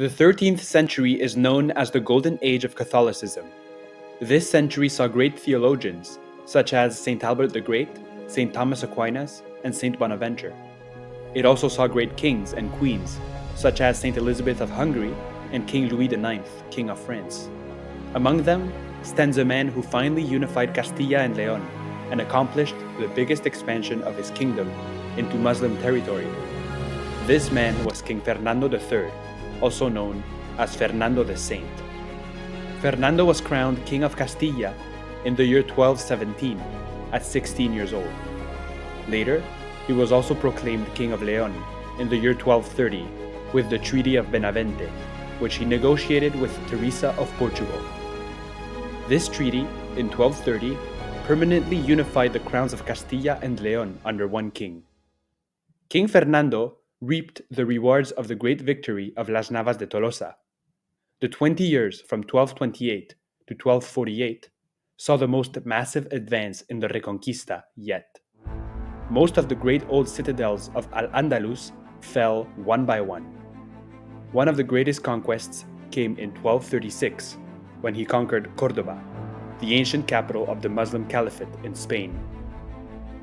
The 13th century is known as the Golden Age of Catholicism. This century saw great theologians, such as St. Albert the Great, St. Thomas Aquinas, and St. Bonaventure. It also saw great kings and queens, such as St. Elizabeth of Hungary and King Louis IX, King of France. Among them stands a man who finally unified Castilla and Leon and accomplished the biggest expansion of his kingdom into Muslim territory. This man was King Fernando III, also known as Fernando the Saint. Fernando was crowned King of Castilla in the year 1217 at 16 years old. Later, he was also proclaimed King of Leon in the year 1230 with the Treaty of Benavente, which he negotiated with Teresa of Portugal. This treaty, in 1230, permanently unified the crowns of Castilla and Leon under one king. King Fernando reaped the rewards of the great victory of Las Navas de Tolosa. The 20 years from 1228 to 1248 saw the most massive advance in the Reconquista yet. Most of the great old citadels of Al-Andalus fell one by one. One of the greatest conquests came in 1236, when he conquered Córdoba, the ancient capital of the Muslim Caliphate in Spain.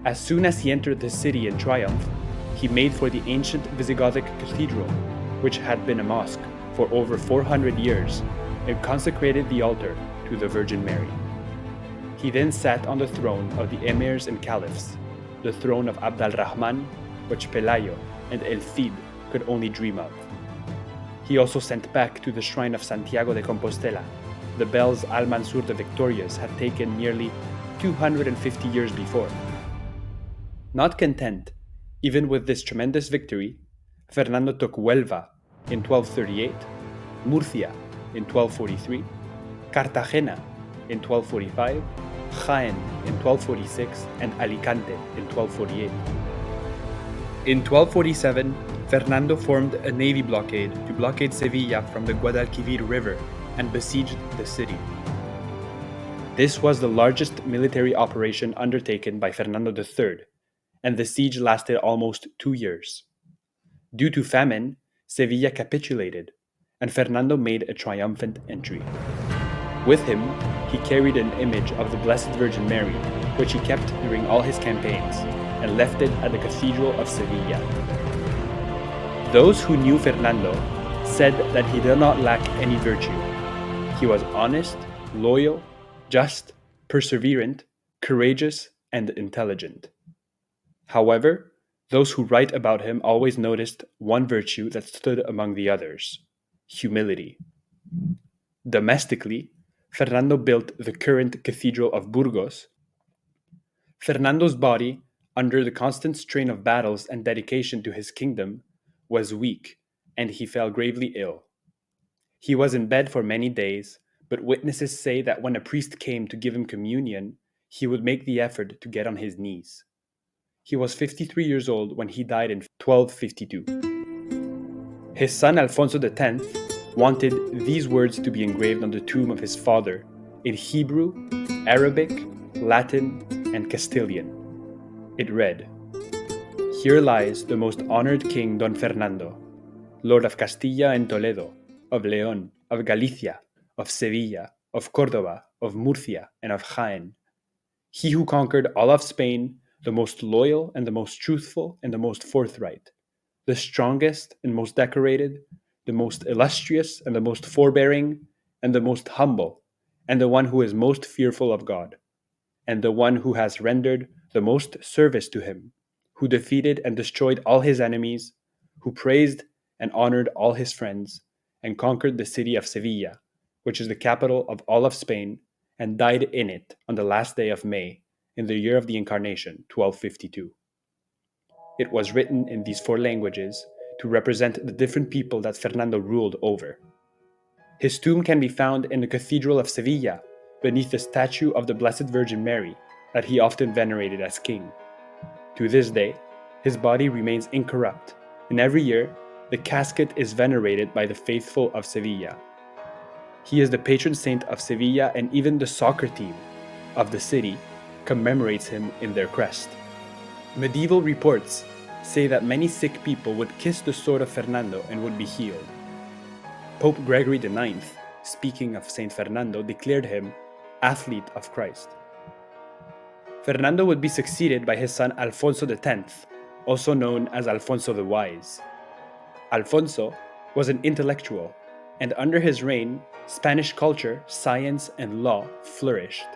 As soon as he entered the city in triumph, he made for the ancient Visigothic cathedral, which had been a mosque for over 400 years, and consecrated the altar to the Virgin Mary. He then sat on the throne of the emirs and caliphs, the throne of Abd al-Rahman, which Pelayo and El Cid could only dream of. He also sent back to the shrine of Santiago de Compostela the bells Al-Mansur the Victorious had taken nearly 250 years before. Not content, even with this tremendous victory, Fernando took Huelva in 1238, Murcia in 1243, Cartagena in 1245, Jaén in 1246, and Alicante in 1248. In 1247, Fernando formed a navy blockade to blockade Sevilla from the Guadalquivir River and besieged the city. This was the largest military operation undertaken by Fernando III, and the siege lasted almost 2 years. Due to famine, Sevilla capitulated, and Fernando made a triumphant entry. With him, he carried an image of the Blessed Virgin Mary, which he kept during all his campaigns, and left it at the Cathedral of Sevilla. Those who knew Fernando said that he did not lack any virtue. He was honest, loyal, just, perseverant, courageous, and intelligent. However, those who write about him always noticed one virtue that stood among the others: humility. Domestically, Fernando built the current Cathedral of Burgos. Fernando's body, under the constant strain of battles and dedication to his kingdom, was weak, and he fell gravely ill. He was in bed for many days, but witnesses say that when a priest came to give him communion, he would make the effort to get on his knees. He was 53 years old when he died in 1252. His son Alfonso X wanted these words to be engraved on the tomb of his father in Hebrew, Arabic, Latin, and Castilian. It read, "Here lies the most honored King Don Fernando, Lord of Castilla and Toledo, of Leon, of Galicia, of Sevilla, of Córdoba, of Murcia, and of Jaén. He who conquered all of Spain, the most loyal and the most truthful and the most forthright, the strongest and most decorated, the most illustrious and the most forbearing, and the most humble, and the one who is most fearful of God, and the one who has rendered the most service to him, who defeated and destroyed all his enemies, who praised and honored all his friends, and conquered the city of Sevilla, which is the capital of all of Spain, and died in it on the last day of May, in the year of the Incarnation, 1252. It was written in these 4 languages to represent the different people that Fernando ruled over. His tomb can be found in the Cathedral of Sevilla, beneath the statue of the Blessed Virgin Mary that he often venerated as king. To this day, his body remains incorrupt, and every year, the casket is venerated by the faithful of Sevilla. He is the patron saint of Sevilla, and even the soccer team of the city commemorates him in their crest. Medieval reports say that many sick people would kiss the sword of Fernando and would be healed. Pope Gregory IX, speaking of Saint Fernando, declared him athlete of Christ. Fernando would be succeeded by his son Alfonso X, also known as Alfonso the Wise. Alfonso was an intellectual, and under his reign, Spanish culture, science, and law flourished.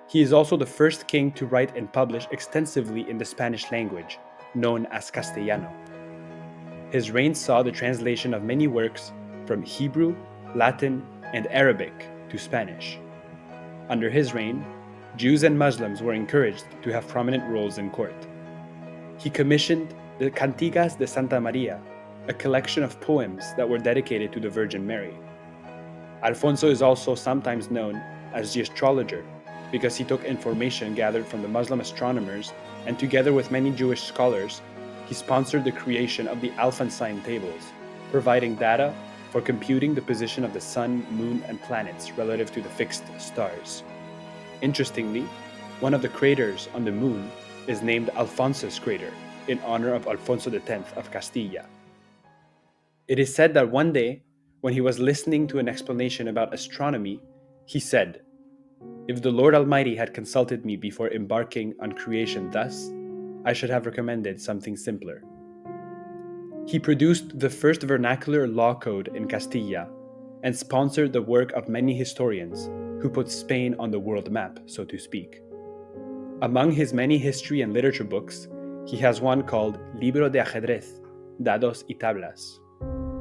He is also the first king to write and publish extensively in the Spanish language, known as Castellano. His reign saw the translation of many works from Hebrew, Latin, and Arabic to Spanish. Under his reign, Jews and Muslims were encouraged to have prominent roles in court. He commissioned the Cantigas de Santa Maria, a collection of poems that were dedicated to the Virgin Mary. Alfonso is also sometimes known as the astrologer because he took information gathered from the Muslim astronomers and together with many Jewish scholars, he sponsored the creation of the Alphonsine tables, providing data for computing the position of the sun, moon, and planets relative to the fixed stars. Interestingly, one of the craters on the moon is named Alphonsus crater in honor of Alfonso X of Castile. It is said that one day, when he was listening to an explanation about astronomy, he said, "If the Lord Almighty had consulted me before embarking on creation thus, I should have recommended something simpler." He produced the first vernacular law code in Castilla and sponsored the work of many historians who put Spain on the world map, so to speak. Among his many history and literature books, he has one called Libro de Ajedrez, Dados y Tablas,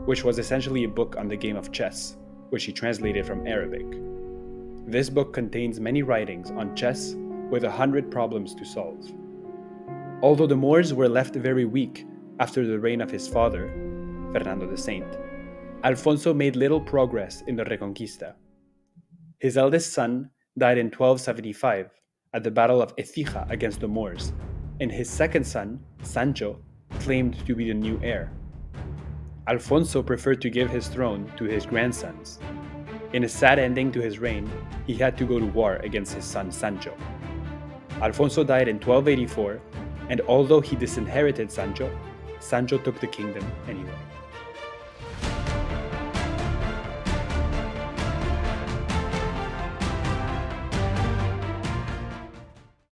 which was essentially a book on the game of chess, which he translated from Arabic. This book contains many writings on chess with 100 problems to solve. Although the Moors were left very weak after the reign of his father, Fernando the Saint, Alfonso made little progress in the Reconquista. His eldest son died in 1275 at the Battle of Écija against the Moors, and his second son, Sancho, claimed to be the new heir. Alfonso preferred to give his throne to his grandsons. In a sad ending to his reign, he had to go to war against his son Sancho. Alfonso died in 1284, and although he disinherited Sancho, Sancho took the kingdom anyway.